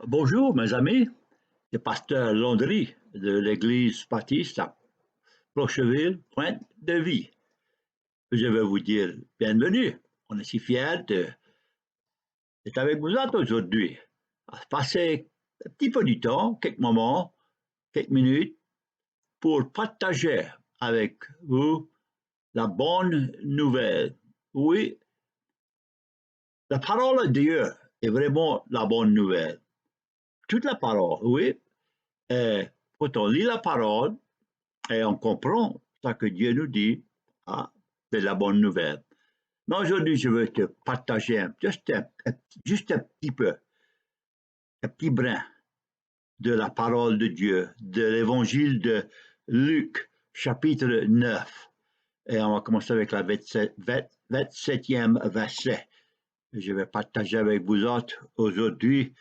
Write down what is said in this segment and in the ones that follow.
Bonjour mes amis, c'est Pasteur Landry de l'Église baptiste à Clocheville, Pointe-de-Vie. Je vais vous dire bienvenue. On est si fiers d'être avec vous autres aujourd'hui. À passer un petit peu du temps, quelques moments, quelques minutes pour partager avec vous la bonne nouvelle. Oui, la parole de Dieu est vraiment la bonne nouvelle. Toute la parole, oui. Et quand on lit la parole, et on comprend ce que Dieu nous dit, ah, c'est la bonne nouvelle. Mais aujourd'hui, je veux te partager juste un petit peu, un petit brin de la parole de Dieu, de l'évangile de Luc, chapitre 9. Et on va commencer avec la 27e verset. Je vais partager avec vous autres aujourd'hui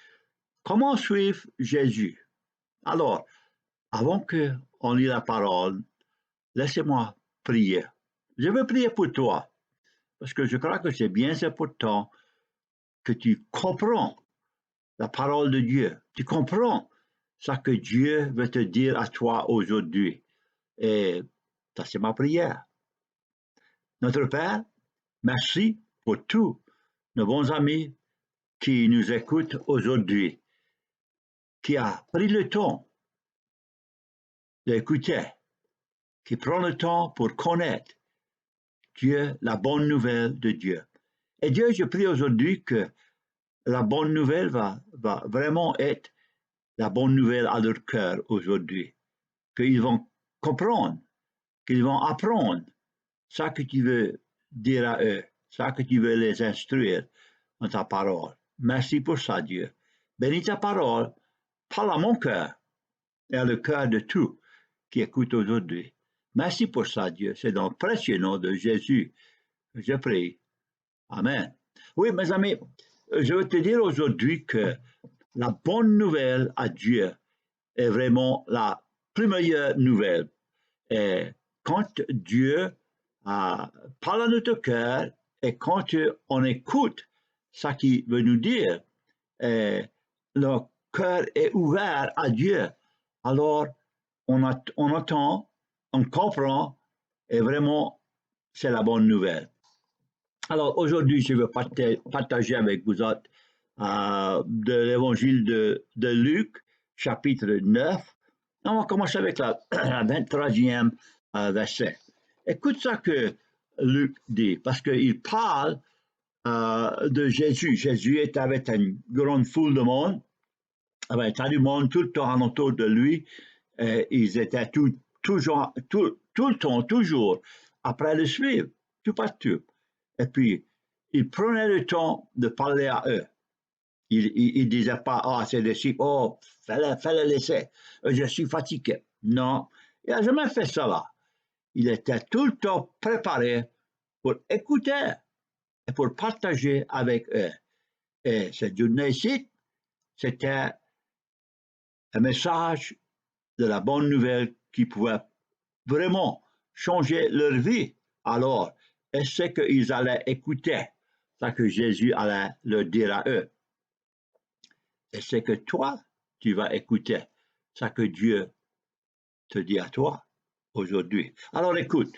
comment suivre Jésus. Alors, avant qu'on lit la parole, laissez-moi prier. Je veux prier pour toi, parce que je crois que c'est bien important que tu comprends la parole de Dieu. Tu comprends ce que Dieu veut te dire à toi aujourd'hui. Et ça, c'est ma prière. Notre Père, merci pour tous nos bons amis qui nous écoutent aujourd'hui, qui a pris le temps d'écouter, qui prend le temps pour connaître Dieu, la bonne nouvelle de Dieu. Et Dieu, je prie aujourd'hui que la bonne nouvelle va vraiment être la bonne nouvelle à leur cœur aujourd'hui. Qu'ils vont comprendre, qu'ils vont apprendre ce que tu veux dire à eux, ce que tu veux les instruire dans ta parole. Merci pour ça, Dieu. Bénis ta parole, parle à mon cœur et à le cœur de tous qui écoutent aujourd'hui. Merci pour ça, Dieu. C'est dans le précieux nom de Jésus que je prie. Amen. Oui, mes amis, je veux te dire aujourd'hui que la bonne nouvelle à Dieu est vraiment la plus meilleure nouvelle. Et quand Dieu parle à notre cœur et quand on écoute ce qu'il veut nous dire, et notre cœur est ouvert à Dieu, alors on entend, on comprend et vraiment c'est la bonne nouvelle. Alors aujourd'hui, je vais partager avec vous autres de l'évangile de Luc, chapitre 9. On va commencer avec la 23e verset. Écoute ça que Luc dit, parce qu'il parle de Jésus. Jésus est avec une grande foule de monde, avec tant du monde tout le temps autour de lui. Et ils étaient tout le temps, toujours, après le suivre, tout partout. Et puis, il prenait le temps de parler à eux. Il ne disait pas, ah, c'est le disciples, oh, fallait laisser, je suis fatigué. Non, il n'a jamais fait cela. Il était tout le temps préparé pour écouter et pour partager avec eux. Et cette journée-ci, c'était un message de la bonne nouvelle qui pouvait vraiment changer leur vie. Alors, est-ce qu'ils allaient écouter ce que Jésus allait leur dire à eux? Est-ce que toi, tu vas écouter ce que Dieu te dit à toi aujourd'hui? Alors écoute,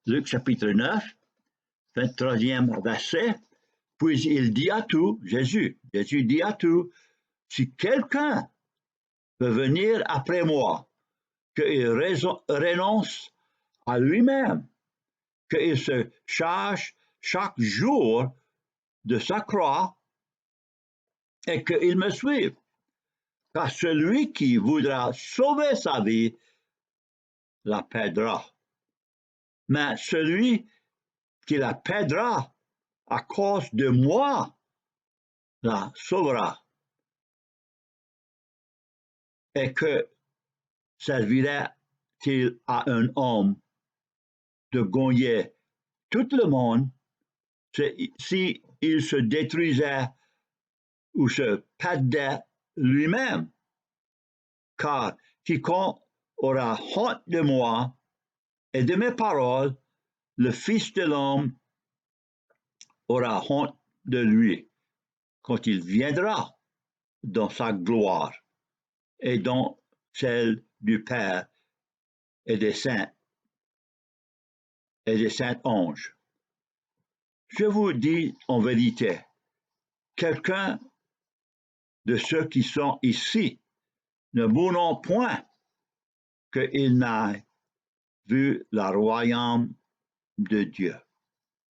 Luc chapitre 9, 23e verset, puis il dit à tout, Jésus dit à tout, si quelqu'un veut venir après moi, qu'il renonce à lui-même, qu'il se charge chaque jour de sa croix et qu'il me suive. Car celui qui voudra sauver sa vie la perdra. Mais celui qui la perdra à cause de moi la sauvera. Et que servirait-il à un homme de gagner tout le monde si il se détruisait ou se perdait lui-même? Car quiconque aura honte de moi et de mes paroles, le Fils de l'homme aura honte de lui quand il viendra dans sa gloire et dans celle du Père et des saints et des saints anges. Je vous dis en vérité, quelqu'un de ceux qui sont ici ne mourront point qu'il n'ait vu le royaume de Dieu.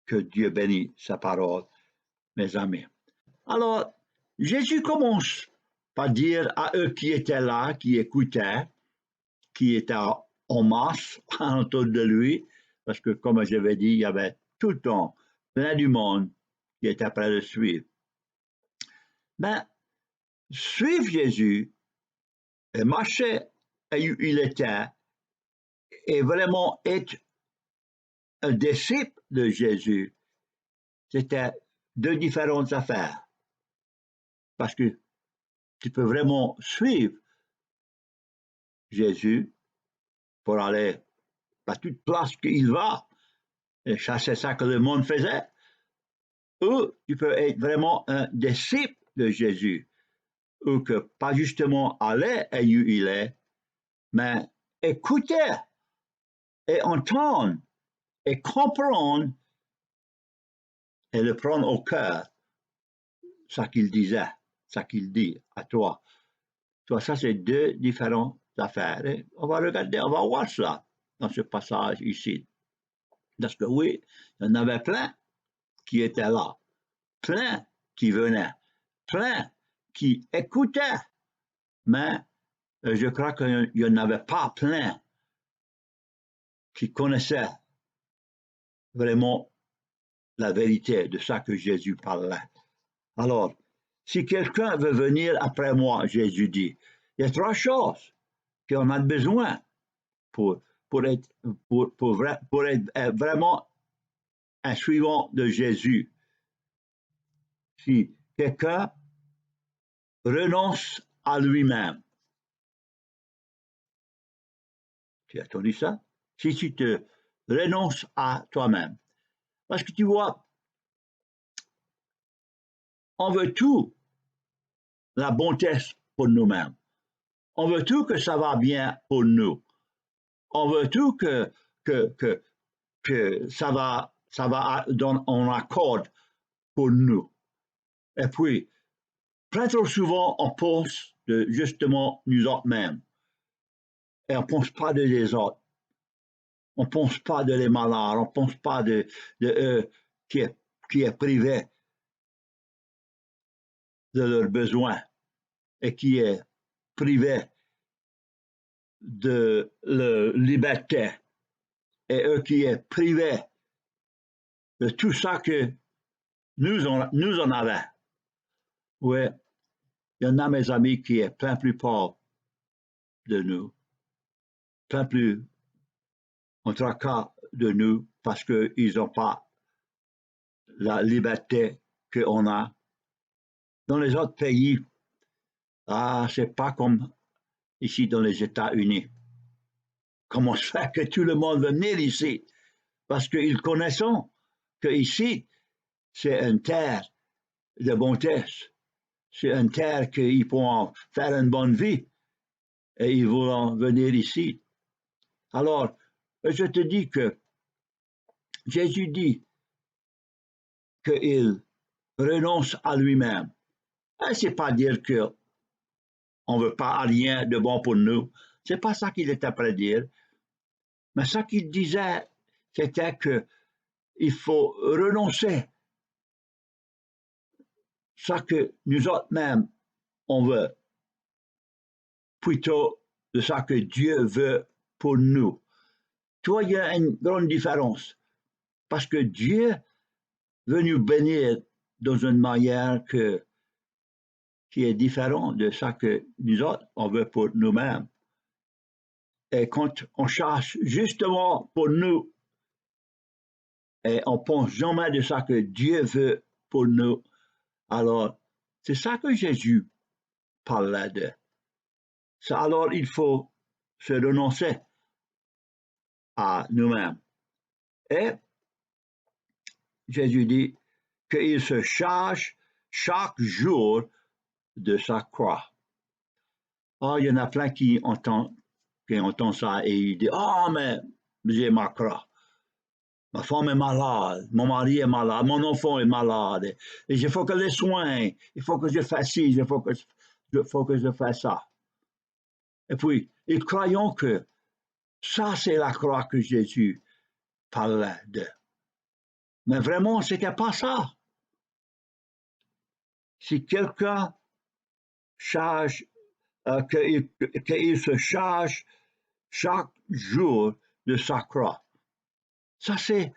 Que Dieu bénisse sa parole, mes amis. Alors, Jésus commence par dire à eux qui étaient là, qui écoutaient, qui étaient en masse autour de lui, parce que comme je l'avais dit, il y avait tout le temps plein du monde qui était prêt à le suivre. Mais suivre Jésus et marcher où il était et vraiment être un disciple de Jésus, c'était deux différentes affaires. Parce que tu peux vraiment suivre Jésus pour aller à toute place qu'il va, et c'est ça que le monde faisait. Ou tu peux être vraiment un disciple de Jésus, ou que pas justement aller où il est, mais écouter et entendre et comprendre et le prendre au cœur, ce qu'il disait, ce qu'il dit à toi. Toi, ça, c'est deux différentes affaires. Et on va regarder, on va voir ça dans ce passage ici. Parce que oui, il y en avait plein qui étaient là, plein qui venaient, plein qui écoutaient, mais je crois qu'il n'y en avait pas plein qui connaissaient vraiment la vérité de ça que Jésus parlait. Alors, si quelqu'un veut venir après moi, Jésus dit, il y a trois choses qu'on a besoin pour être vraiment un suivant de Jésus. Si quelqu'un renonce à lui-même, tu as entendu ça? Si tu te renonces à toi-même. Parce que tu vois, on veut tout la bonté pour nous-mêmes. On veut tout que ça va bien pour nous. On veut tout que ça va en accord pour nous. Et puis, très trop souvent, on pense de justement nous autres mêmes. Et on ne pense pas de les autres. On ne pense pas de les malades. On ne pense pas de eux qui est privé de leurs besoins et qui est privé de leur liberté. Et eux qui est privé de tout ça que nous en avons. Oui, il y en a, mes amis, qui est plein plus pauvre de nous, plein plus en tracas de nous parce qu'ils n'ont pas la liberté qu'on a. Dans les autres pays, c'est pas comme ici dans les États-Unis. Comment se fait que tout le monde veut venir ici? Parce qu'ils connaissent que ici, c'est une terre de bonté. C'est une terre qu'ils pourront faire une bonne vie et ils vont venir ici. Alors, je te dis que Jésus dit qu'il renonce à lui-même. C'est pas dire qu'on ne veut pas rien de bon pour nous. C'est pas ça qu'il était prêt à dire. Mais ce qu'il disait, c'était qu'il faut renoncer ça que nous autres mêmes on veut, plutôt de ça que Dieu veut pour nous. Tu vois, il y a une grande différence. Parce que Dieu veut nous bénir dans une manière qui est différente de ça que nous autres, on veut pour nous-mêmes. Et quand on cherche justement pour nous, et on pense jamais de ça que Dieu veut pour nous, alors c'est ça que Jésus parlait de. Ça, alors il faut se renoncer à nous-mêmes. Et Jésus dit qu'il se charge chaque jour de sa croix. Ah, il y en a plein qui entendent ça et ils disent, ah, mais j'ai ma croix. Ma femme est malade, mon mari est malade, mon enfant est malade, et il faut que les soins, il faut que je fasse ci, faut que je fasse ça. Et puis, ils croyons que ça, c'est la croix que Jésus parlait de. Mais vraiment, c'était pas ça. Si quelqu'un charge, qu'il se charge chaque jour de sa croix, ça c'est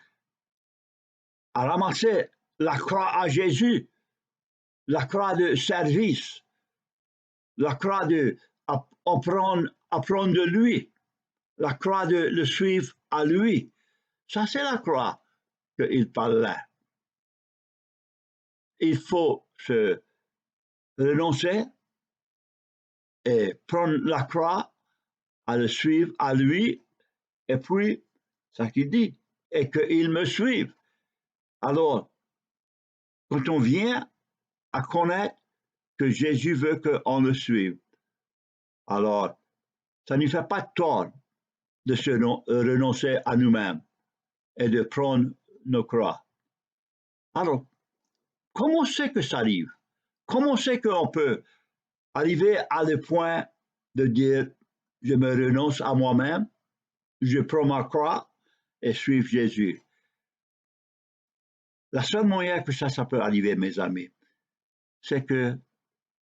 à ramasser la croix à Jésus, la croix de service, la croix de apprendre de lui, la croix de le suivre à lui. Ça, c'est la croix qu'il parlait. Il faut se renoncer et prendre la croix à le suivre à lui, et puis, ça qu'il dit, et qu'il me suive. Alors, quand on vient à connaître que Jésus veut qu'on le suive, alors, ça ne fait pas de tort de se renoncer à nous-mêmes et de prendre nos croix. Alors, comment c'est que ça arrive? Comment c'est qu'on peut arriver à le point de dire, je me renonce à moi-même, je prends ma croix et suivre Jésus? La seule moyen que ça peut arriver, mes amis, c'est que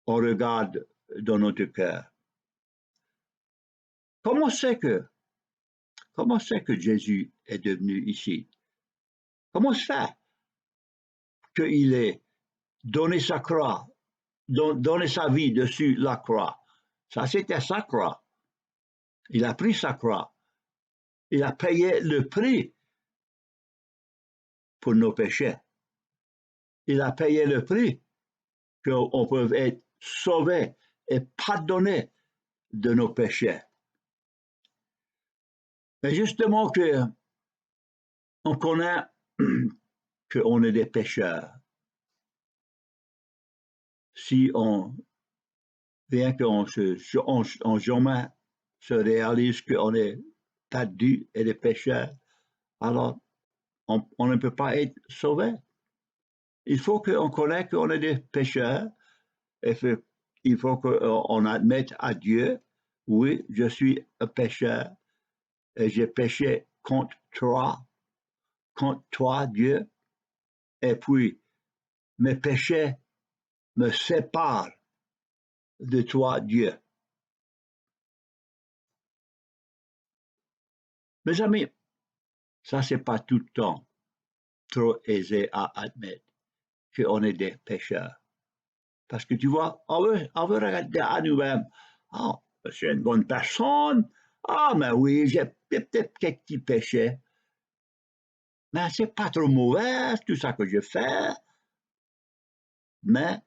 on regarde dans notre cœur. Comment c'est que Jésus est devenu ici? Comment se fait qu'il ait donné sa croix, donné sa vie dessus la croix? Ça, c'était sa croix. Il a pris sa croix. Il a payé le prix pour nos péchés. Il a payé le prix qu'on peut être sauvé et pardonné de nos péchés. Mais justement que on connaît qu'on est des pécheurs. Si on vient qu'on jamais se réalise qu'on est perdu et des pécheurs, alors on ne peut pas être sauvé. Il faut qu'on connaisse qu'on est des pécheurs et il faut qu'on admette à Dieu, oui, je suis un pécheur et j'ai péché contre toi, Dieu, et puis mes péchés me séparent de toi, Dieu. Mes amis, ça c'est pas tout le temps trop aisé à admettre qu'on est des pécheurs. Parce que tu vois, on veut regarder à nous-mêmes. Ah, oh, je suis une bonne personne. Ah, mais oui, j'ai peut-être quelques petits péchés. Mais c'est pas trop mauvais, tout ça que je fais. Mais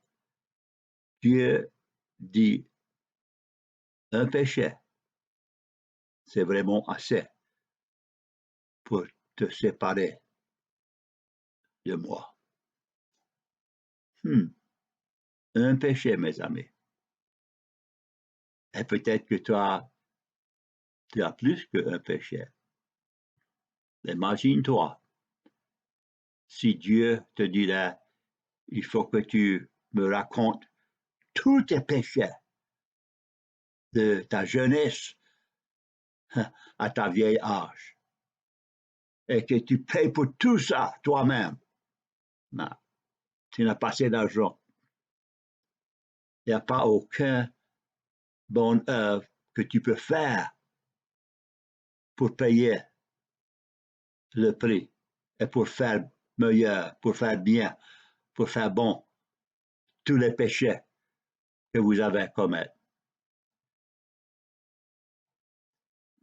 Dieu dit, un péché, c'est vraiment assez pour te séparer de moi. Un péché, mes amis. Et peut-être que tu as plus qu'un péché. Imagine-toi, si Dieu te dirait, il faut que tu me racontes tous tes péchés, de ta jeunesse à ta vieille âge, et que tu payes pour tout ça toi-même. Non, tu n'as pas assez d'argent. Il n'y a pas aucune bonne œuvre que tu peux faire pour payer le prix et pour faire meilleur, pour faire bien, pour faire bon tous les péchés que vous avez commis.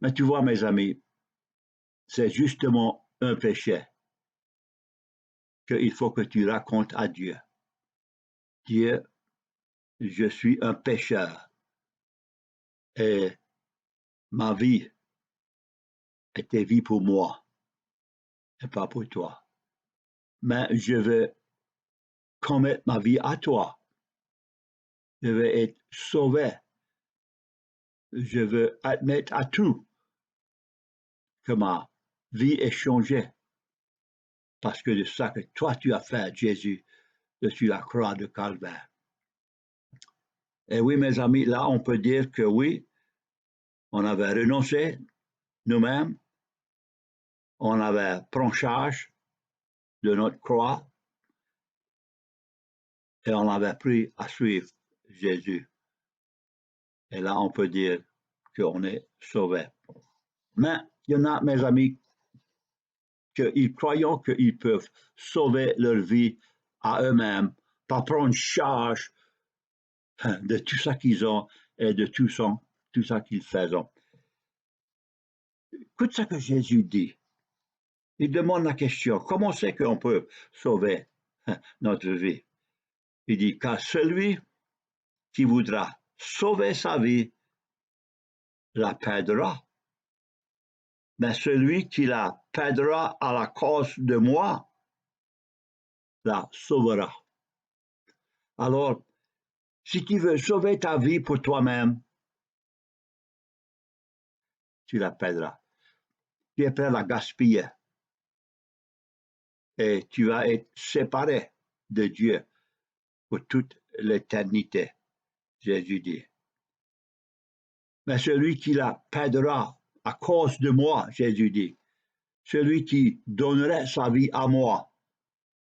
Mais tu vois, mes amis, c'est justement un péché qu'il faut que tu racontes à Dieu. Dieu, je suis un pécheur et ma vie était vie pour moi et pas pour toi. Mais je veux commettre ma vie à toi. je vais être sauvé. Je veux admettre à tout que ma vie est changée parce que de ça que toi tu as fait, Jésus, dessus la croix de Calvaire. Et oui, mes amis, là, on peut dire que oui, on avait renoncé nous-mêmes, on avait pris charge de notre croix et on avait pris à suivre Jésus. Et là, on peut dire qu'on est sauvé. Mais il y en a, mes amis, qu'ils croyant qu'ils peuvent sauver leur vie à eux-mêmes, par prendre charge de tout ça qu'ils ont et de tout ça qu'ils font. Écoute ce que Jésus dit. Il demande la question, comment c'est qu'on peut sauver notre vie? Il dit, car celui qui voudra sauver sa vie la perdra. Mais celui qui la perdra à la cause de moi la sauvera. Alors, si tu veux sauver ta vie pour toi-même, tu la perdras. Tu es prêt à la gaspiller. Et tu vas être séparé de Dieu pour toute l'éternité, Jésus dit. Mais celui qui la perdra à cause de moi, Jésus dit, celui qui donnerait sa vie à moi.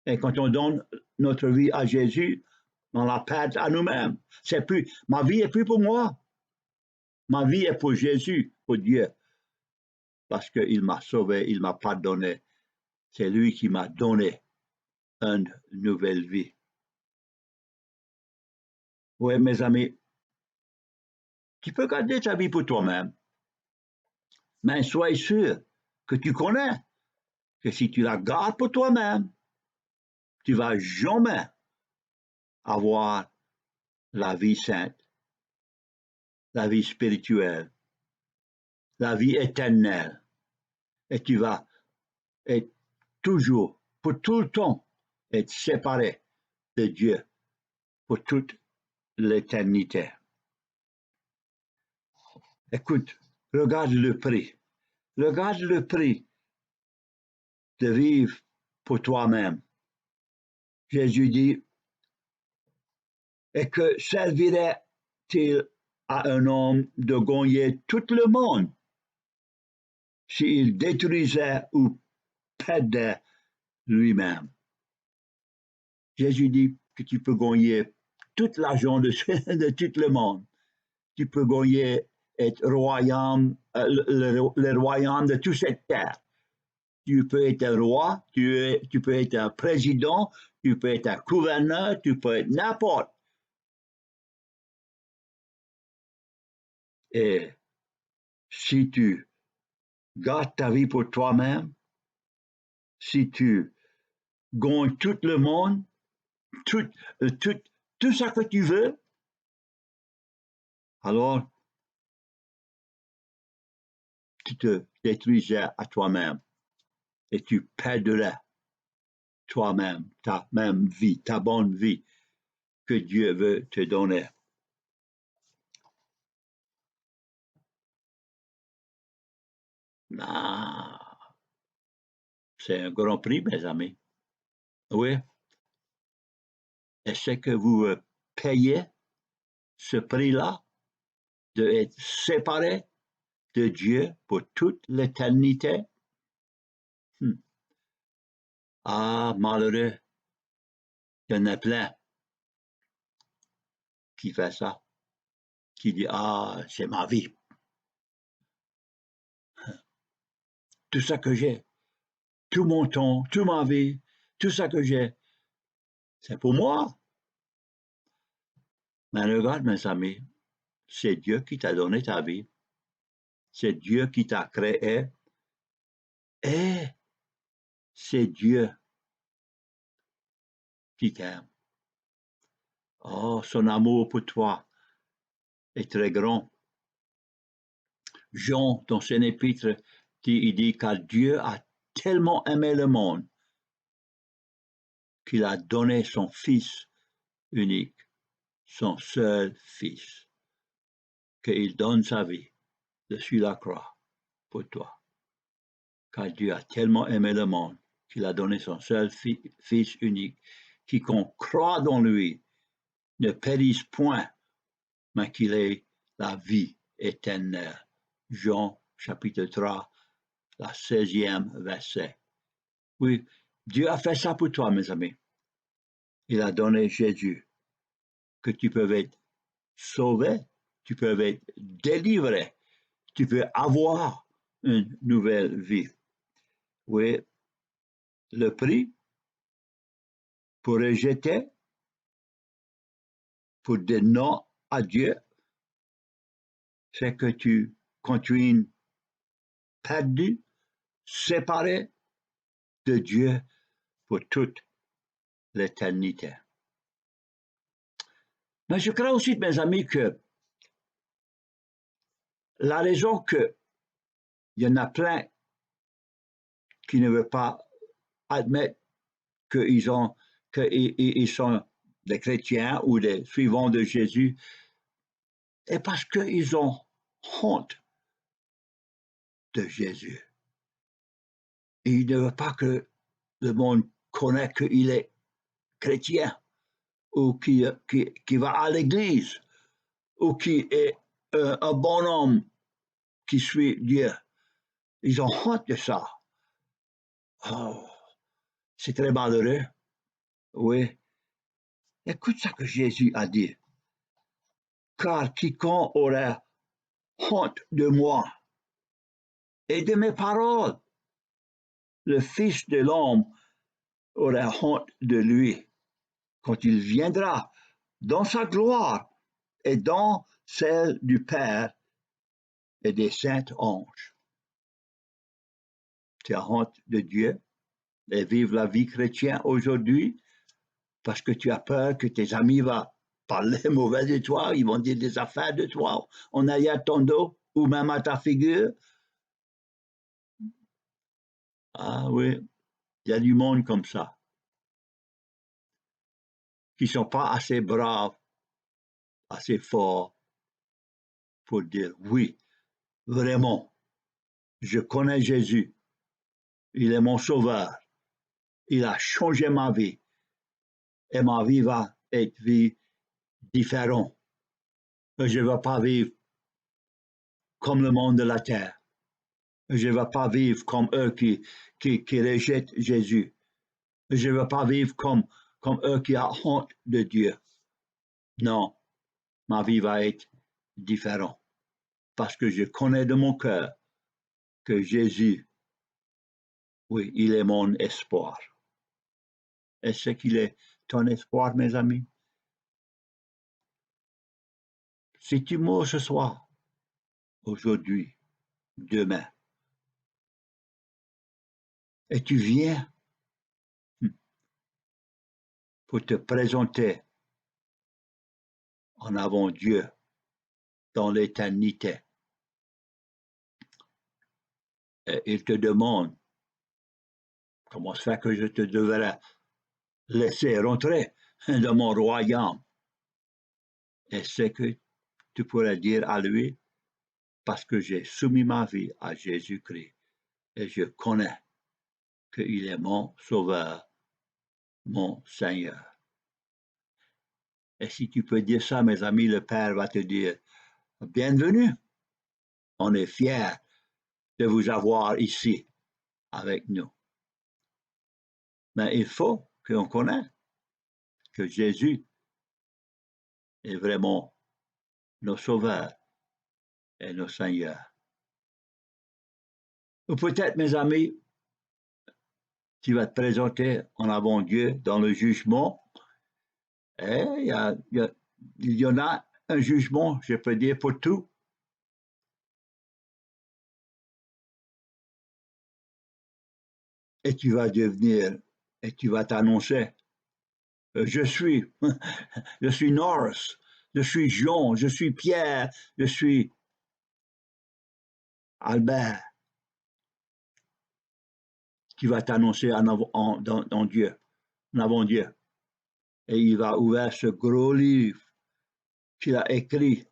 Et quand on donne notre vie à Jésus, on la perd à nous-mêmes. C'est plus, ma vie est plus pour moi. Ma vie est pour Jésus, pour Dieu. Parce qu'il m'a sauvé, il m'a pardonné. C'est lui qui m'a donné une nouvelle vie. Oui, mes amis, tu peux garder ta vie pour toi-même, mais sois sûr que tu connais que si tu la gardes pour toi-même, tu ne vas jamais avoir la vie sainte, la vie spirituelle, la vie éternelle. Et tu vas être toujours, pour tout le temps, être séparé de Dieu pour toute l'éternité. Écoute, regarde le prix. Regarde le prix de vivre pour toi-même. Jésus dit, et que servirait-il à un homme de gagner tout le monde s'il détruisait ou perdait lui-même? Jésus dit que tu peux gagner tout l'argent de tout le monde. Tu peux gagner être royaume, le royaume de toute cette terre. Tu peux être un roi, tu peux être un président, tu peux être un gouverneur, tu peux être n'importe. Et si tu gardes ta vie pour toi-même, si tu gagnes tout le monde, tout ça que tu veux, alors tu te détruisais à toi-même et tu perdrais toi-même, ta même vie, ta bonne vie que Dieu veut te donner. Ah, c'est un grand prix, mes amis. Oui. Est-ce que vous payez ce prix-là d'être séparé de Dieu pour toute l'éternité? Ah, malheureux, il y en a plein qui fait ça, qui dit, ah, c'est ma vie. Tout ça que j'ai, tout mon temps, toute ma vie, tout ça que j'ai, c'est pour moi. Mais regarde, mes amis, c'est Dieu qui t'a donné ta vie. C'est Dieu qui t'a créé. Et c'est Dieu qui t'aime. Oh, son amour pour toi est très grand. Jean, dans son épître, il dit car Dieu a tellement aimé le monde qu'il a donné son Fils unique, son seul Fils, qu'il donne sa vie dessus la croix pour toi. Car Dieu a tellement aimé le monde qu'il a donné son seul Fils unique. Quiconque croit dans lui ne périsse point, mais qu'il ait la vie éternelle. Jean chapitre 3, la 16e verset. Oui, Dieu a fait ça pour toi, mes amis. Il a donné Jésus, que tu peux être sauvé, tu peux être délivré, tu peux avoir une nouvelle vie. Oui, le prix pour rejeter, pour dire non à Dieu, c'est que tu continues perdu, séparé de Dieu pour toute l'éternité. Mais je crois aussi, mes amis, que la raison qu'il y en a plein qui ne veulent pas admettre qu'ils sont des chrétiens ou des suivants de Jésus est parce qu'ils ont honte de Jésus. Et ils ne veulent pas que le monde connaisse qu'il est chrétien ou qui va à l'église ou qui est un bon homme qui suit Dieu. Ils ont honte de ça. Oh, c'est très malheureux. Oui. Écoute ce que Jésus a dit. Car quiconque aurait honte de moi et de mes paroles, le Fils de l'homme aura honte de lui quand il viendra dans sa gloire et dans celle du Père et des saints anges. Tu as honte de Dieu et vivre la vie chrétienne aujourd'hui parce que tu as peur que tes amis vont parler mauvais de toi, ils vont dire des affaires de toi en arrière ton dos ou même à ta figure. Ah oui, il y a du monde comme ça qui ne sont pas assez braves, assez forts pour dire oui, vraiment, je connais Jésus, il est mon sauveur, il a changé ma vie et ma vie va être vie différente. Je ne vais pas vivre comme le monde de la terre. Je ne vais pas vivre comme eux qui rejettent Jésus. Je ne vais pas vivre comme eux qui ont honte de Dieu. Non, ma vie va être différente parce que je connais de mon cœur que Jésus, oui, il est mon espoir. Est-ce qu'il est ton espoir, mes amis? Si tu meurs ce soir, aujourd'hui, demain, et tu viens pour te présenter en avant Dieu dans l'éternité, et il te demande comment se fait que je te devrais laisser rentrer dans mon royaume. Est-ce que tu pourrais dire à lui, parce que j'ai soumis ma vie à Jésus-Christ et je connais qu'il est mon sauveur, mon Seigneur. Et si tu peux dire ça, mes amis, le Père va te dire, bienvenue, on est fiers de vous avoir ici avec nous. Mais il faut qu'on connaisse que Jésus est vraiment nos sauveurs et nos seigneurs. Ou peut-être, mes amis, tu vas te présenter en avant Dieu dans le jugement. Et il y en a un jugement, je peux dire, pour tout. Et tu vas devenir, et tu vas t'annoncer, je suis, je suis Norris, je suis Jean, je suis Pierre, je suis Albert, qui va t'annoncer dans Dieu, en avant Dieu. Et il va ouvrir ce gros livre qu'il a écrit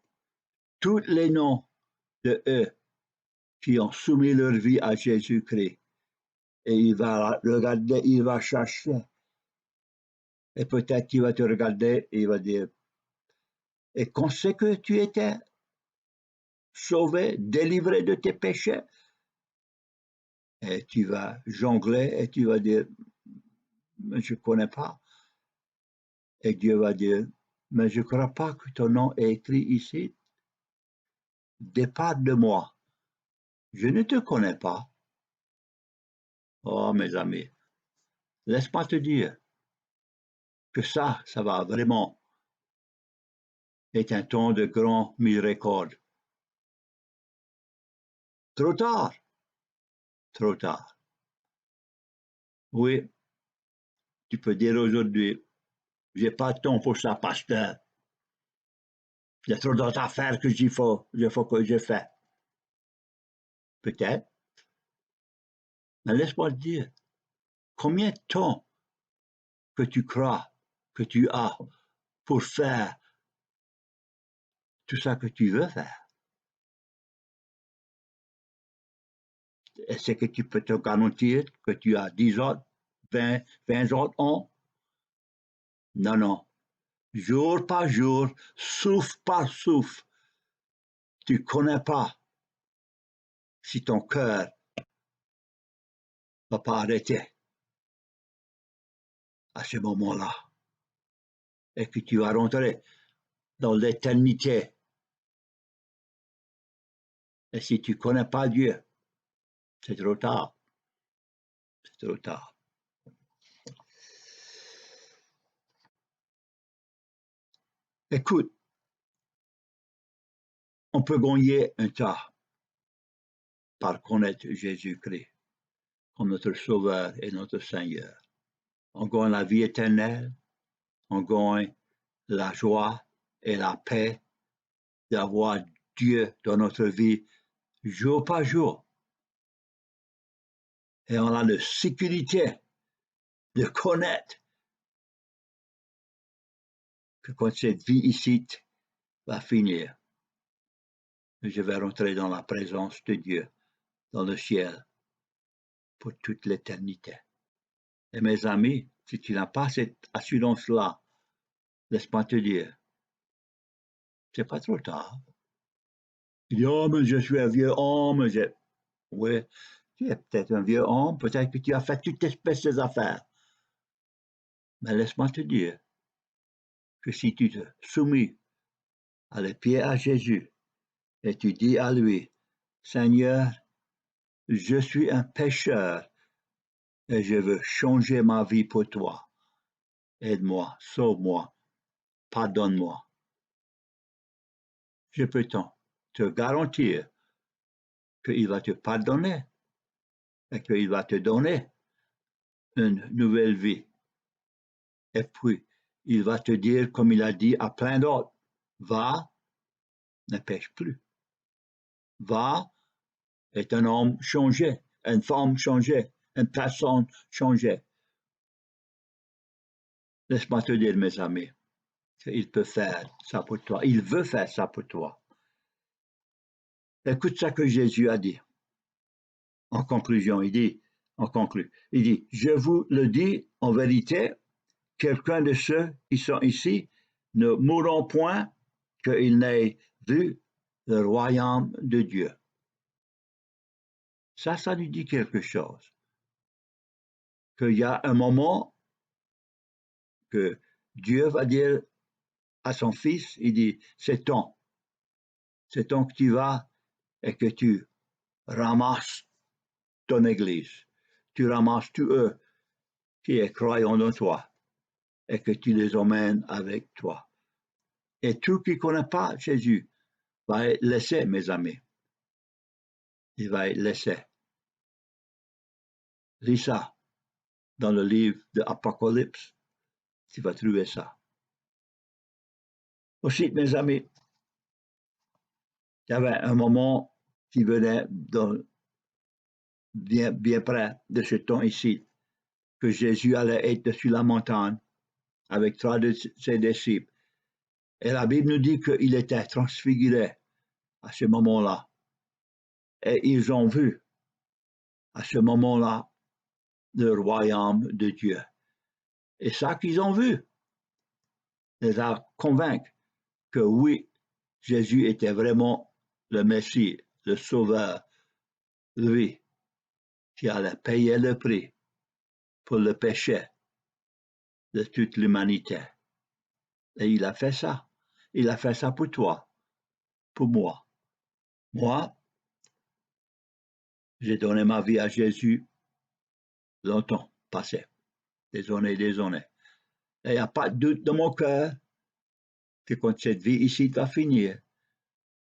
tous les noms de eux qui ont soumis leur vie à Jésus-Christ. Et il va regarder, il va chercher. Et peut-être qu'il va te regarder et il va dire, et qu'on sait que tu étais sauvé, délivré de tes péchés. Et tu vas jongler et tu vas dire, je ne connais pas. Et Dieu va dire, mais je ne crois pas que ton nom est écrit ici. Départ de moi. Je ne te connais pas. Oh, mes amis, laisse-moi te dire que ça va vraiment être un temps de grand miséricorde. Trop tard. Trop tard. Oui, tu peux dire aujourd'hui, j'ai pas de temps pour ça, pasteur. Il y a trop d'autres affaires que il faut que je fais. Peut-être. Mais laisse-moi te dire, combien de temps que tu crois que tu as pour faire tout ça que tu veux faire? Est-ce que tu peux te garantir que tu as 10 autres, 20 autres ans? Non, non. Jour par jour, souffle par souffle, tu ne connais pas si ton cœur ne va pas arrêter à ce moment-là et que tu vas rentrer dans l'éternité. Et si tu ne connais pas Dieu, c'est trop tard. C'est trop tard. Écoute, on peut gagner un tas par connaître Jésus-Christ comme notre Sauveur et notre Seigneur. On gagne la vie éternelle, on gagne la joie et la paix d'avoir Dieu dans notre vie jour par jour. Et on a la sécurité de connaître que quand cette vie ici va finir, je vais rentrer dans la présence de Dieu, dans le ciel, pour toute l'éternité. Et mes amis, si tu n'as pas cette assurance-là, laisse-moi te dire, c'est pas trop tard. Tu dis, oh, mais je suis un vieux homme. Oui, tu es peut-être un vieux homme, peut-être que tu as fait toute espèce d'affaires. Mais laisse-moi te dire que si tu te soumis à les pieds à Jésus et tu dis à lui, Seigneur, je suis un pécheur et je veux changer ma vie pour toi. Aide-moi, sauve-moi, pardonne-moi. Je peux te garantir qu'il va te pardonner et qu'il va te donner une nouvelle vie. Et puis, il va te dire, comme il a dit à plein d'autres, va, ne pêche plus. Va, est un homme changé, une femme changée, une personne changée. Laisse-moi te dire, mes amis, qu'il peut faire ça pour toi. Il veut faire ça pour toi. Écoute ce que Jésus a dit. En conclusion, il dit, je vous le dis en vérité, quelqu'un de ceux qui sont ici ne mourront point qu'ils n'aient vu le royaume de Dieu. Ça lui dit quelque chose. Qu'il y a un moment que Dieu va dire à son fils, il dit, c'est temps que tu vas et que tu ramasses ton église. Tu ramasses tous eux qui est croyants en toi et que tu les emmènes avec toi. Et tout qui ne connaît pas Jésus va être laissé, mes amis. Il va être laissé. Lis ça dans le livre de l'Apocalypse. Tu vas trouver ça. Aussi, mes amis, il y avait un moment qui venait bien près de ce temps ici, que Jésus allait être sur la montagne avec trois de ses disciples. Et la Bible nous dit qu'il était transfiguré à ce moment-là. Et ils ont vu à ce moment-là le royaume de Dieu. Et ça qu'ils ont vu les a convaincus que oui, Jésus était vraiment le Messie, le Sauveur, lui, qui allait payer le prix pour le péché de toute l'humanité. Et il a fait ça. Il a fait ça pour toi, pour moi. Moi, j'ai donné ma vie à Jésus longtemps passé, des années et des années. Et il n'y a pas de doute dans mon cœur que quand cette vie ici va finir,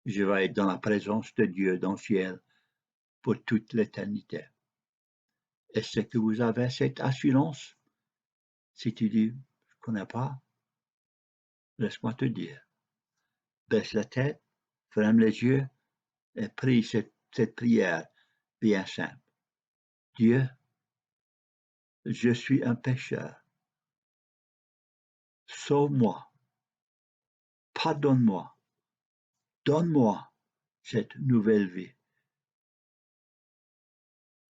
je vais être dans la présence de Dieu dans le ciel pour toute l'éternité. Est-ce que vous avez cette assurance? Si tu dis, je ne connais pas, laisse-moi te dire. Baisse la tête, ferme les yeux et prie cette prière bien simple. Dieu, je suis un pécheur. Sauve-moi. Pardonne-moi. Donne-moi cette nouvelle vie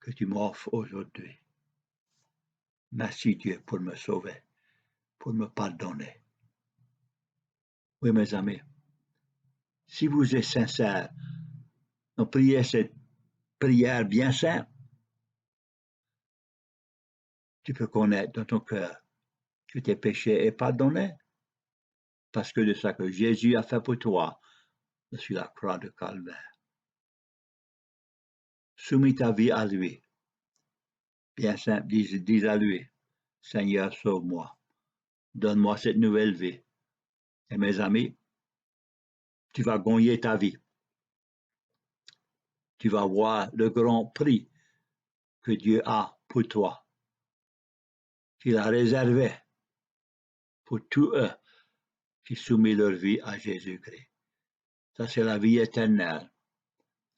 que tu m'offres aujourd'hui. Merci Dieu pour me sauver, pour me pardonner. Oui, mes amis, si vous êtes sincères, priez cette prière bien simple, tu peux connaître dans ton cœur que tes péchés sont pardonnés parce que de ça que Jésus a fait pour toi sur la croix de Calvaire. Soumis ta vie à lui. Bien simple, dis à lui, Seigneur, sauve-moi. Donne-moi cette nouvelle vie. Et mes amis, tu vas gagner ta vie. Tu vas voir le grand prix que Dieu a pour toi, qu'il a réservé pour tous eux qui soumettent leur vie à Jésus-Christ. Ça, c'est la vie éternelle,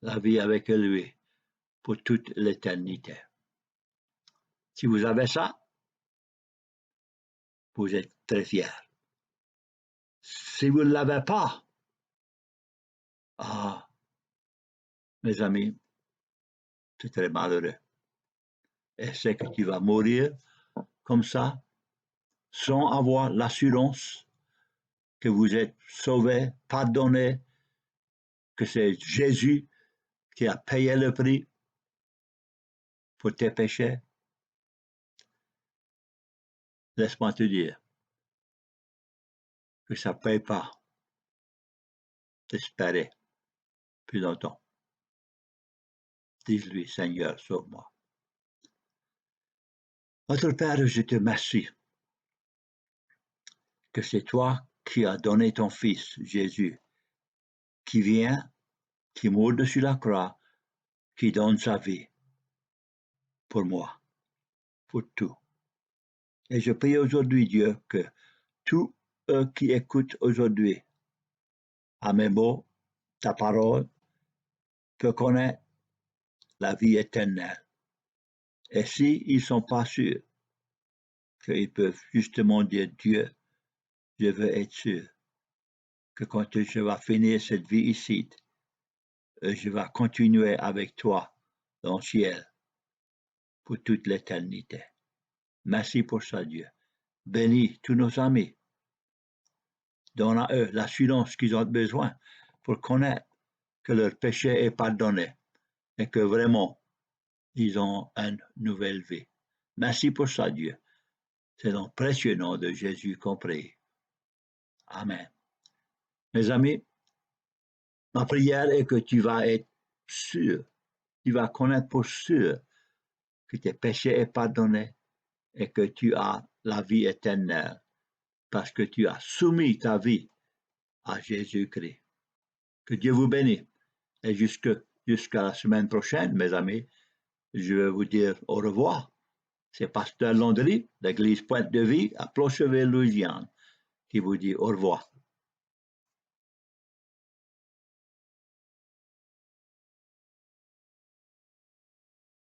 la vie avec lui pour toute l'éternité. Si vous avez ça, vous êtes très fiers. Si vous ne l'avez pas, mes amis, c'est très malheureux. Et c'est que tu vas mourir comme ça, sans avoir l'assurance que vous êtes sauvé, pardonné, que c'est Jésus qui a payé le prix pour tes péchés. Laisse-moi te dire que ça ne paye pas d'espérer plus longtemps. Dis-lui, Seigneur, sauve-moi. Notre Père, je te remercie que c'est toi qui as donné ton Fils, Jésus, qui vient, qui meurt dessus la croix, qui donne sa vie pour moi, pour tout. Et je prie aujourd'hui, Dieu, que tous eux qui écoutent aujourd'hui à mes mots, ta parole, peuvent connaître la vie éternelle. Et s'ils ne sont pas sûrs qu'ils peuvent justement dire, Dieu, je veux être sûr que quand je vais finir cette vie ici, je vais continuer avec toi dans le ciel pour toute l'éternité. Merci pour ça, Dieu. Bénis tous nos amis. Donne à eux l'assurance qu'ils ont besoin pour connaître que leur péché est pardonné et que vraiment, ils ont une nouvelle vie. Merci pour ça, Dieu. C'est dans le précieux nom de Jésus qu'on prie. Amen. Mes amis, ma prière est que tu vas être sûr, tu vas connaître pour sûr que tes péchés sont pardonnés et que tu as la vie éternelle parce que tu as soumis ta vie à Jésus-Christ. Que Dieu vous bénisse. Et jusqu'à la semaine prochaine, mes amis, je vais vous dire au revoir. C'est Pasteur Landry, l'église Pointe de Vie à Plocheville, Louisiane, qui vous dit au revoir.